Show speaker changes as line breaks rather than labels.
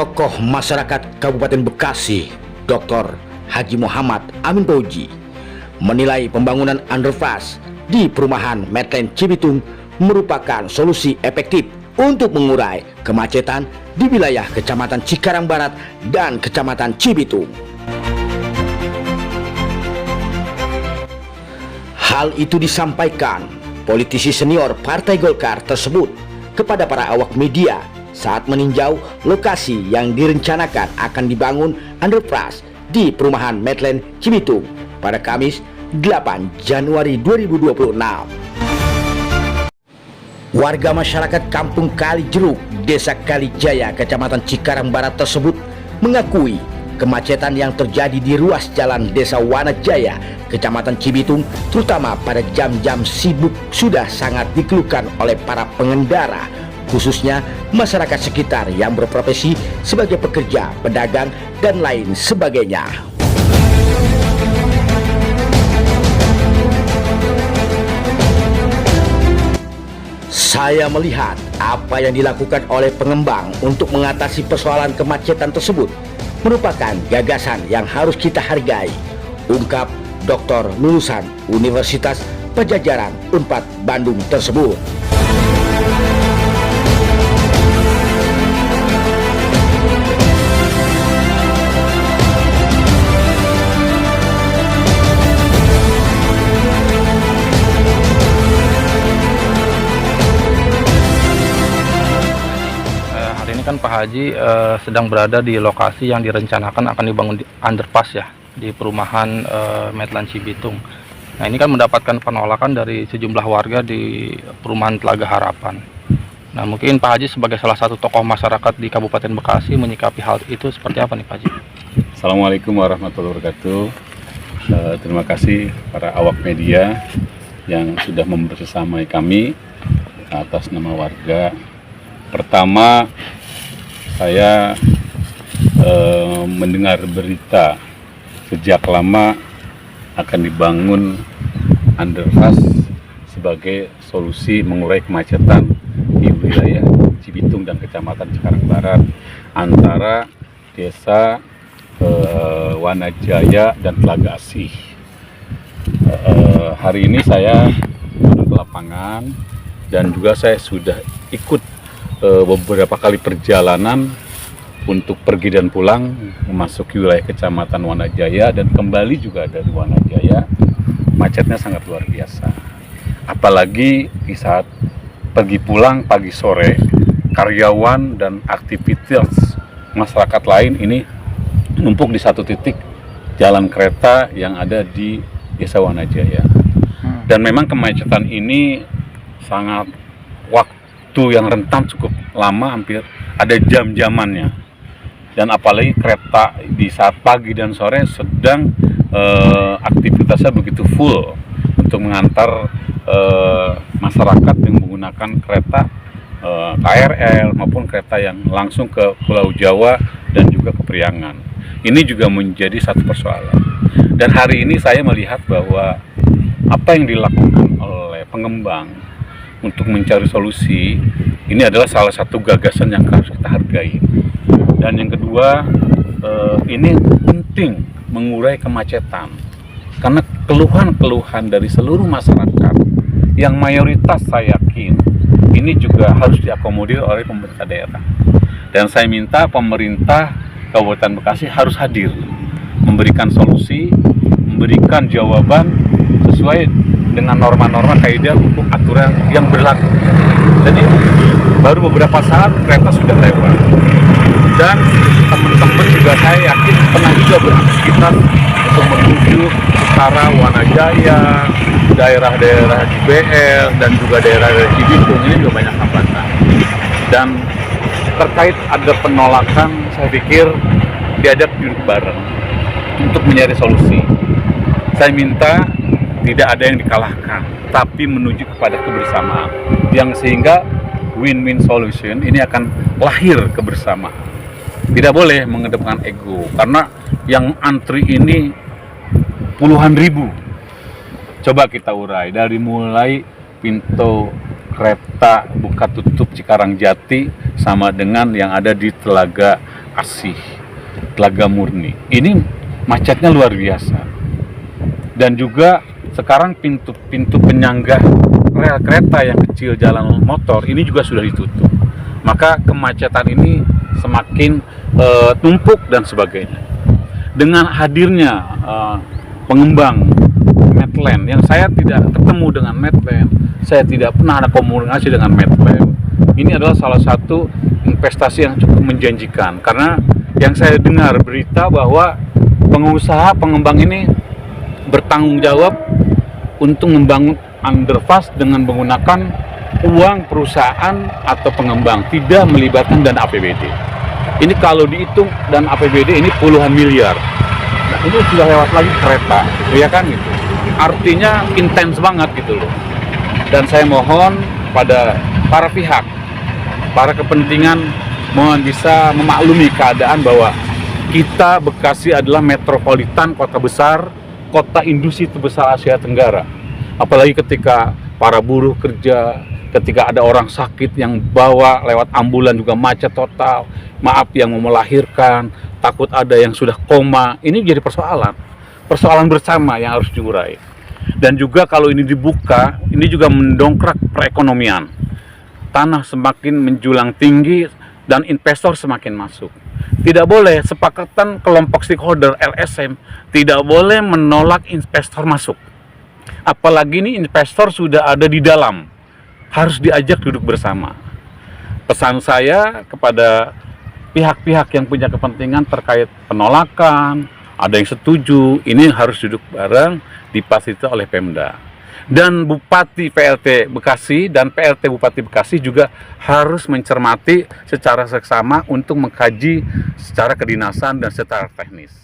Tokoh masyarakat Kabupaten Bekasi, Dr. Haji Muhammad Amin Fauji, menilai pembangunan underpass di perumahan Medland Cibitung merupakan solusi efektif untuk mengurai kemacetan di wilayah Kecamatan Cikarang Barat dan Kecamatan Cibitung. Hal itu disampaikan politisi senior Partai Golkar tersebut kepada para awak media saat meninjau lokasi yang direncanakan akan dibangun underpass di perumahan Medland Cibitung pada Kamis 8 Januari 2026. Warga masyarakat Kampung Kalijeruk, Desa Kalijaya, Kecamatan Cikarang Barat tersebut mengakui kemacetan yang terjadi di ruas jalan Desa Wanajaya, Kecamatan Cibitung, terutama pada jam-jam sibuk sudah sangat dikeluhkan oleh para pengendara, khususnya masyarakat sekitar yang berprofesi sebagai pekerja, pedagang, dan lain sebagainya. Saya melihat apa yang dilakukan oleh pengembang untuk mengatasi persoalan kemacetan tersebut merupakan gagasan yang harus kita hargai, ungkap Dr. lulusan Universitas Pajajaran Unpad Bandung tersebut.
Hari ini kan Pak Haji sedang berada di lokasi yang direncanakan akan dibangun di underpass ya, di perumahan Medland Cibitung. Nah, ini kan mendapatkan penolakan dari sejumlah warga di perumahan Telaga Harapan. Nah, mungkin Pak Haji sebagai salah satu tokoh masyarakat di Kabupaten Bekasi menyikapi hal itu seperti apa nih Pak Haji?
Assalamualaikum warahmatullahi wabarakatuh. Terima kasih para awak media yang sudah membersamai kami atas nama warga. Pertama, saya mendengar berita sejak lama akan dibangun underpass sebagai solusi mengurai kemacetan di wilayah Cibitung dan Kecamatan Cikarang Barat antara Desa Wanajaya dan Telaga Asih. Hari ini saya turun ke lapangan dan juga saya sudah ikut beberapa kali perjalanan untuk pergi dan pulang memasuki wilayah Kecamatan Wanajaya dan kembali juga dari Wanajaya. Macetnya sangat luar biasa, apalagi di saat pergi pulang pagi sore, karyawan dan aktivitas masyarakat lain ini numpuk di satu titik jalan kereta yang ada di Desa Wanajaya. Dan memang kemacetan ini sangat waktu yang rentan cukup lama, hampir ada jam-jamannya. Dan apalagi kereta di saat pagi dan sore sedang aktivitasnya begitu full untuk mengantar masyarakat yang menggunakan kereta KRL maupun kereta yang langsung ke Pulau Jawa dan juga ke Priangan. Ini juga menjadi satu persoalan. Dan hari ini saya melihat bahwa apa yang dilakukan oleh pengembang untuk mencari solusi ini adalah salah satu gagasan yang harus kita hargai. Dan yang kedua, ini penting mengurai kemacetan karena keluhan-keluhan dari seluruh masyarakat yang mayoritas saya yakin ini juga harus diakomodir oleh pemerintah daerah. Dan saya minta pemerintah Kabupaten Bekasi harus hadir, memberikan solusi, memberikan jawaban sesuai dengan norma-norma kaidah hukum aturan yang berlaku. Jadi baru beberapa saat kereta sudah lewat. Dan teman-teman juga saya yakin pernah juga beraktivitas untuk menuju utara Wanajaya, daerah-daerah JBL dan juga daerah-daerah Cibitung, ini juga banyak hambatan. Dan terkait ada penolakan, saya pikir diajak duduk bareng untuk mencari solusi. Saya minta tidak ada yang dikalahkan, tapi menuju kepada kebersamaan yang sehingga win-win solution ini akan lahir kebersamaan. Tidak boleh mengedepankan ego, karena yang antri ini puluhan ribu. Coba kita urai dari mulai pintu kereta buka tutup Cikarang Jati sama dengan yang ada di Telaga Asih, Telaga Murni. Ini macetnya luar biasa. Dan juga sekarang pintu penyangga rel kereta yang kecil jalan motor ini juga sudah ditutup. Maka kemacetan ini semakin tumpuk dan sebagainya. Dengan hadirnya pengembang Medland, yang saya tidak ketemu dengan Medland, saya tidak pernah ada komunikasi dengan Medland. Ini adalah salah satu investasi yang cukup menjanjikan, karena yang saya dengar berita bahwa pengusaha pengembang ini bertanggung jawab untuk membangun underpass dengan menggunakan uang perusahaan atau pengembang, tidak melibatkan dana APBD. Ini kalau dihitung dan APBD ini puluhan miliar. Nah, ini sudah lewat lagi kereta, ya kan gitu. Artinya intens banget gitu loh. Dan saya mohon pada para pihak, para kepentingan, mohon bisa memaklumi keadaan bahwa kita Bekasi adalah metropolitan, kota besar, kota industri terbesar Asia Tenggara. Apalagi ketika para buruh kerja, ketika ada orang sakit yang bawa lewat ambulan juga macet total, maaf yang mau melahirkan, takut ada yang sudah koma, ini jadi persoalan bersama yang harus diurai. Dan juga kalau ini dibuka, ini juga mendongkrak perekonomian. Tanah semakin menjulang tinggi dan investor semakin masuk. Tidak boleh, sepakatan kelompok stakeholder LSM tidak boleh menolak investor masuk. Apalagi ini investor sudah ada di dalam, harus diajak duduk bersama. Pesan saya kepada pihak-pihak yang punya kepentingan terkait penolakan, ada yang setuju, ini harus duduk bareng, difasilitasi oleh Pemda. Dan Bupati PLT Bekasi dan PLT Bupati Bekasi juga harus mencermati secara seksama untuk mengkaji secara kedinasan dan secara teknis.